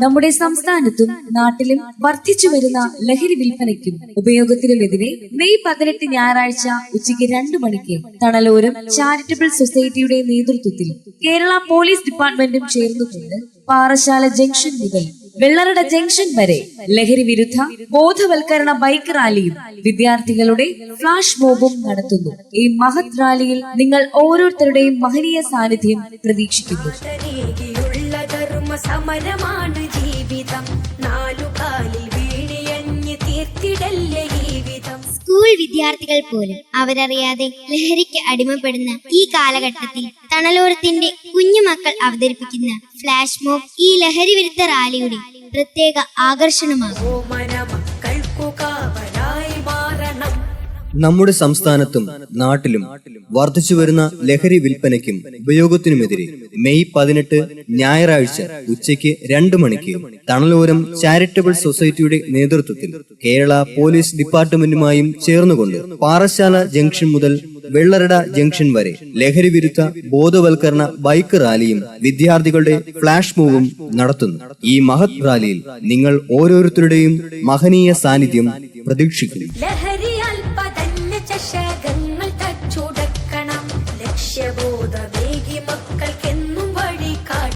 നമ്മുടെ സംസ്ഥാനത്തും നാട്ടിലും വർദ്ധിച്ചു വരുന്ന ലഹരി വിൽപ്പനയ്ക്കും ഉപയോഗത്തിനുമെതിരെ മെയ് 18 ഞായറാഴ്ച ഉച്ചയ്ക്ക് 2 മണിക്ക് തണലോരം ചാരിറ്റബിൾ സൊസൈറ്റിയുടെ നേതൃത്വത്തിൽ കേരള പോലീസ് ഡിപ്പാർട്ട്മെന്റും ചേർന്നുകൊണ്ട് പാറശാല ജംഗ്ഷൻ മുതൽ വെള്ളറട ജംഗ്ഷൻ വരെ ലഹരി വിരുദ്ധ ബോധവൽക്കരണ ബൈക്ക് റാലിയും വിദ്യാർത്ഥികളുടെ ഫ്ലാഷ് മോബും നടത്തുന്നു. ഈ മഹത് റാലിയിൽ നിങ്ങൾ ഓരോരുത്തരുടെയും മഹനീയ സാന്നിധ്യം പ്രതീക്ഷിക്കുന്നു. സമരമാണ് ജീവിതം, നാലുകാലിൽ വീണിയഞ്ഞ് തീർത്തിടല്ലേ ജീവിതം. സ്കൂൾ വിദ്യാർത്ഥികൾ പോലും അവരറിയാതെ ലഹരിക്ക് അടിമപ്പെടുന്ന ഈ കാലഘട്ടത്തിൽ തണലോരത്തിന്റെ കുഞ്ഞുമക്കൾ അവതരിപ്പിക്കുന്ന ഫ്ലാഷ് മോബ് ഈ ലഹരി വിരുദ്ധ റാലിയുടെ പ്രത്യേക ആകർഷണമാകും. നമ്മുടെ സംസ്ഥാനത്തും നാട്ടിലും വർദ്ധിച്ചുവരുന്ന ലഹരി വിൽപ്പനയ്ക്കും ഉപയോഗത്തിനുമെതിരെ മെയ് 18 ഞായറാഴ്ച ഉച്ചയ്ക്ക് 2 മണിക്ക് തണലോരം ചാരിറ്റബിൾ സൊസൈറ്റിയുടെ നേതൃത്വത്തിൽ കേരള പോലീസ് ഡിപ്പാർട്ട്മെന്റുമായും ചേർന്നുകൊണ്ട് പാറശാല ജംഗ്ഷൻ മുതൽ വെള്ളറട ജംഗ്ഷൻ വരെ ലഹരി വിരുദ്ധ ബോധവൽക്കരണ ബൈക്ക് റാലിയും വിദ്യാർത്ഥികളുടെ ഫ്ലാഷ് മൂവും നടത്തുന്നു. ഈ മഹത് റാലിയിൽ നിങ്ങൾ ഓരോരുത്തരുടെയും മഹനീയ സാന്നിധ്യം പ്രതീക്ഷിക്കുന്നു. ലഹരി അല്പതന്നെ ചഷക